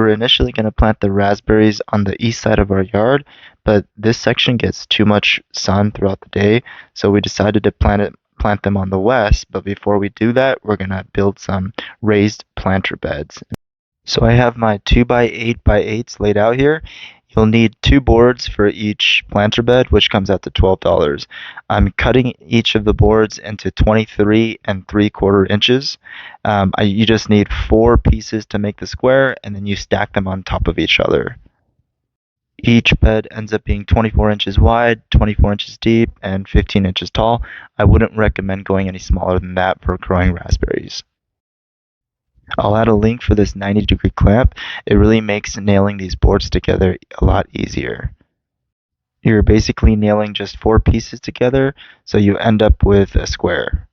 were initially going to plant the raspberries on the east side of our yard, but this section gets too much sun throughout the day, so we decided to plant them on the west. But before we do that, we're going to build some raised planter beds. So I have my 2 by 8 by 8s laid out here. You'll need 2 boards for each planter bed, which comes out to $12. I'm cutting each of the boards into 23 3/4 inches. You just need 4 pieces to make the square, and then you stack them on top of each other. Each bed ends up being 24 inches wide, 24 inches deep, and 15 inches tall. I wouldn't recommend going any smaller than that for growing raspberries. I'll add a link for this 90-degree clamp. It really makes nailing these boards together a lot easier. You're basically nailing just 4 pieces together, so you end up with a square.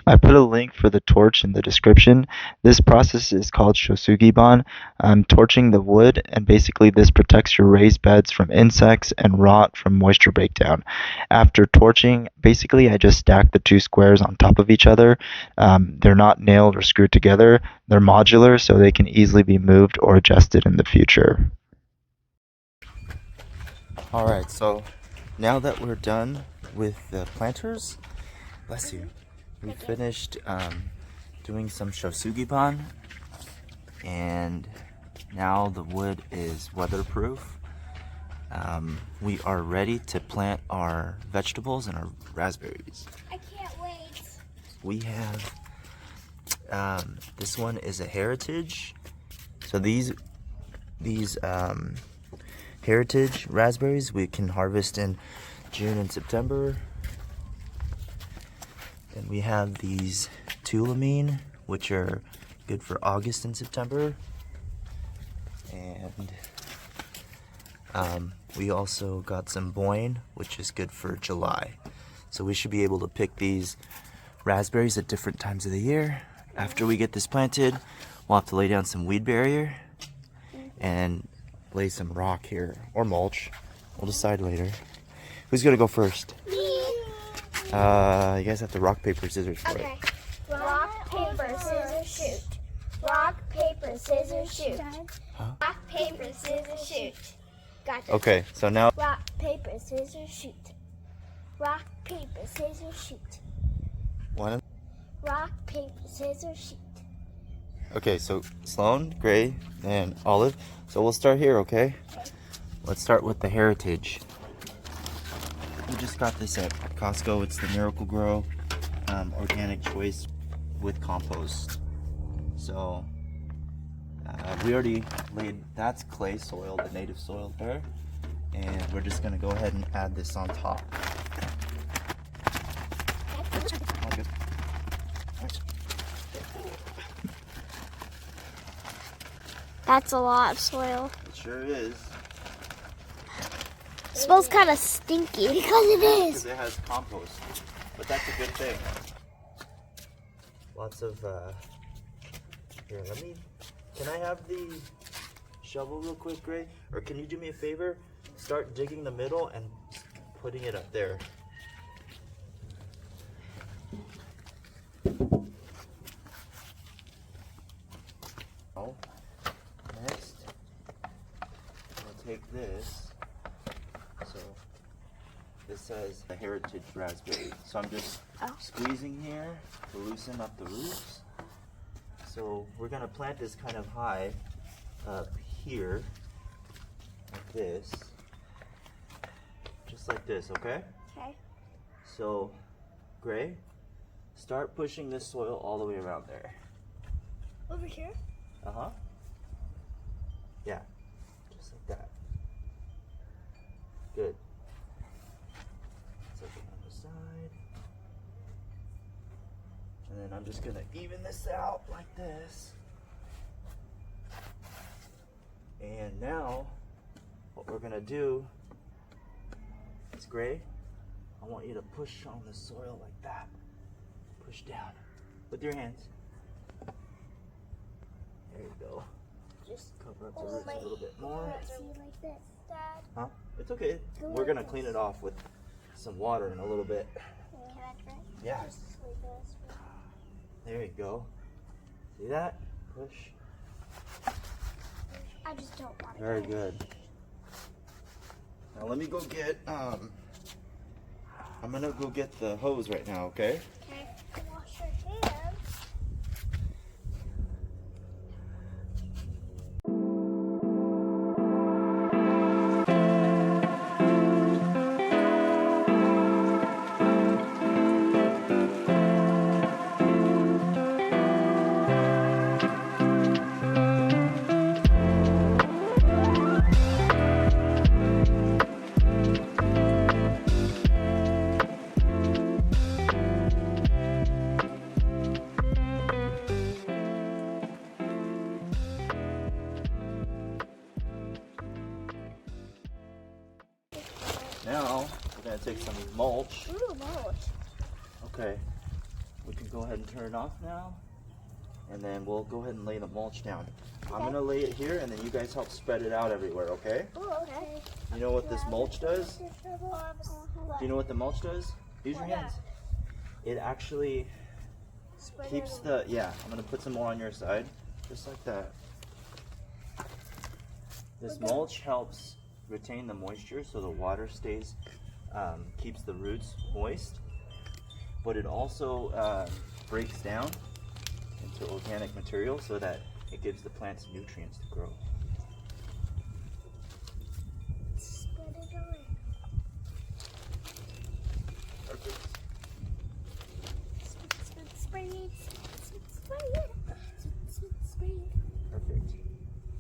I put a link for the torch in the description. This process is called Sugi. I'm torching the wood, and basically this protects your raised beds from insects and rot from moisture breakdown. After torching, basically I just stack the 2 squares on top of each other. They're not nailed or screwed together. They're modular, so they can easily be moved or adjusted in the future. Alright, so now that we're done with the planters, bless you. We finished doing some Sugi, and now the wood is weatherproof. We are ready to plant our vegetables and our raspberries. I can't wait. We have this one is a heritage. So these heritage raspberries we can harvest in June and September. And we have these tulamine, which are good for August and September. And we also got some boyne, which is good for July. So we should be able to pick these raspberries at different times of the year. After we get this planted, we'll have to lay down some weed barrier and lay some rock here, or mulch. We'll decide later. Who's gonna go first? You guys have to rock, paper, scissors for it. Rock, paper, scissors, shoot. Rock, paper, scissors, shoot. Huh? Rock, paper, scissors, shoot. Gotcha. Okay, so now Rock, paper, scissors, shoot. Rock, paper, scissors, shoot. one. Rock, paper, scissors, shoot. Okay, so Sloan, Gray, and Olive. So we'll start here, okay? Let's start with the heritage. We just got this at Costco. It's the Miracle Grow organic choice with compost. So we already laid, that's clay soil, the native soil there. And we're just gonna go ahead and add this on top. That's a lot of soil. It sure is. It smells kind of stinky because it is. Because it has compost, but that's a good thing. Lots of here, can I have the shovel real quick, Gray? Or can you do me a favor? Start digging the middle and putting it up there. Oh, next, I'm gonna take this. So this says a heritage raspberry. So I'm just squeezing here to loosen up the roots. So we're gonna plant this kind of high up here, like this, just like this, okay? Okay. So, Gray, start pushing this soil all the way around there. Over here? Uh-huh. Yeah, just like that. Good. Something on the side. And then I'm just gonna even this out like this. And now, what we're gonna do is, Gray, I want you to push on the soil like that. Push down with your hands. There you go. Just Cover up the roots a little bit more. see like this, Dad. Huh? It's okay. We're gonna clean it off with some water in a little bit. Can I try? Yeah. Just like this. There you go. See that? Push. I just don't want to. Very good. Now let me go get, I'm gonna go get the hose right now, okay? Okay. Wash your hands. Now, we're gonna take some mulch. Ooh, mulch. Okay, we can go ahead and turn it off now. And then we'll go ahead and lay the mulch down. I'm gonna lay it here and then you guys help spread it out everywhere, okay? Ooh, okay. You know what this mulch does? Do Do you know what the mulch does? Use your hands. It actually keeps the, I'm gonna put some more on your side, just like that. This mulch helps retain the moisture so the water stays, keeps the roots moist, but it also breaks down into organic material so that it gives the plants nutrients to grow. Spread it around. Perfect. Perfect.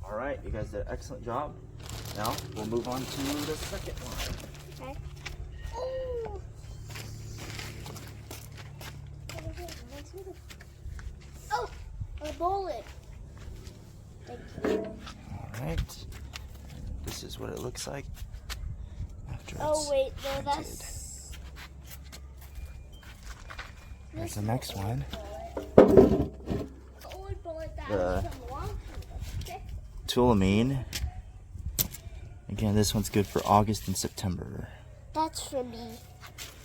All right, you guys did an excellent job. Now we'll move on to the second one. Okay. Oh. Oh, a bullet. Thank you. All right. This is what it looks like after Oh it's wait, no, printed. that's. Here's the next one. Old bullet that The was from long time. Tulamine. Again, this one's good for August and September. That's for me.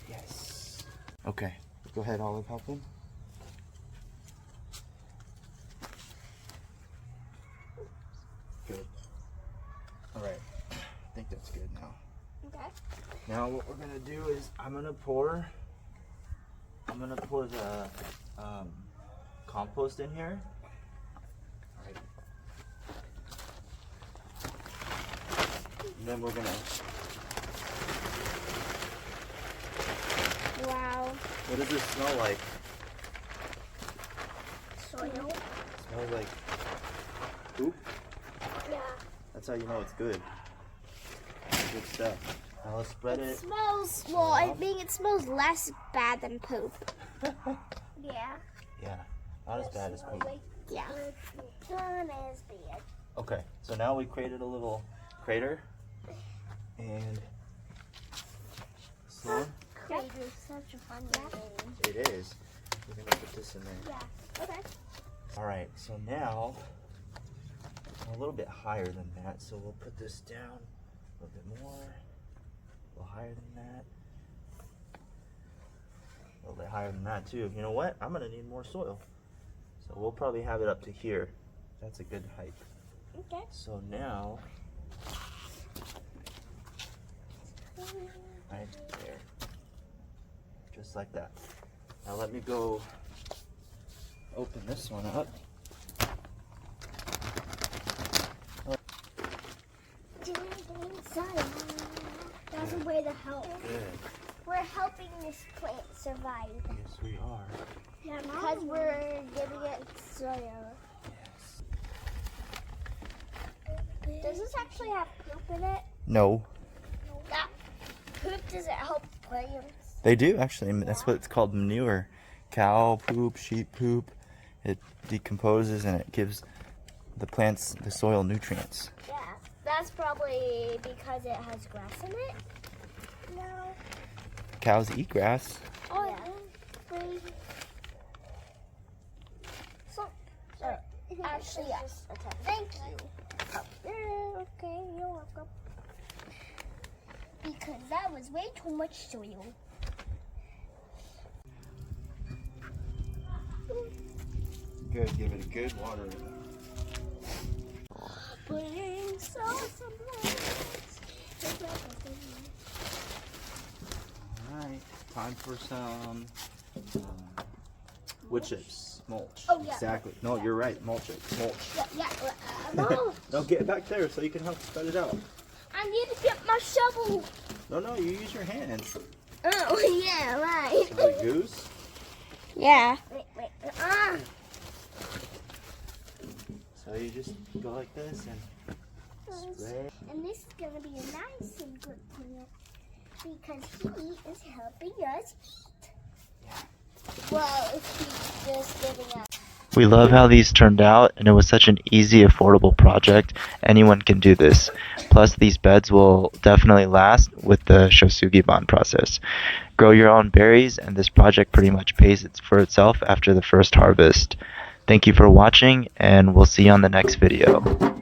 Yes. Okay, go ahead, Olive, help him. Good. All right, I think that's good now. Okay. Now what we're gonna do is I'm gonna pour the compost in here. All right. And then we're gonna. Wow. What does this smell like? Soil. It smells like poop. Yeah. That's how you know it's good. Good stuff. Now let's spread It it. smells, well, I think it smells less bad than poop. Yeah. Yeah, not as bad as poop. Yeah. Not as bad. Okay, so now we created a little crater. And so Crater's such a fun game. it is. We're gonna put this in there. Yeah. Okay. All right, so now a little bit higher than that. So we'll put this down a little bit more, a little higher than that, a little bit higher than that too. You know what? I'm gonna need more soil. So we'll probably have it up to here. That's a good height. Okay. So now, right there, just like that. Now let me go open this one up. That's a way to help. Good. We're helping this plant survive. Yes, we are. Yeah, because we're giving it soil. Yes. Does this actually have poop in it? No, That poop doesn't help plants. they do actually. That's what it's called, manure. Cow poop, sheep poop. It decomposes and it gives the plants the soil nutrients. Yeah, that's probably because it has grass in it. No. Cows eat grass. Oh yeah. So, actually, yes. Thank you. Okay, you're welcome. Because that was way too much soil. Good, give it a good water. Bring sauce and plants. Alright, time for some wood chips. Mulch. Oh, yeah. Exactly. No, you're right. Mulch it. Mulch. Yeah. No, No, get it back there so you can help spread it out. I need to get my shovel. No, you use your hands. Oh, yeah, right. Like goose. Yeah. Wait. So you just go like this and spray. And this is going to be a nice and good plant because he is helping us eat. Yeah. Well, if he's just giving us. We love how these turned out, and it was such an easy, affordable project. Anyone can do this. Plus, these beds will definitely last with the Sugi bond process. Grow your own berries, and this project pretty much pays for itself after the first harvest. Thank you for watching, and we'll see you on the next video.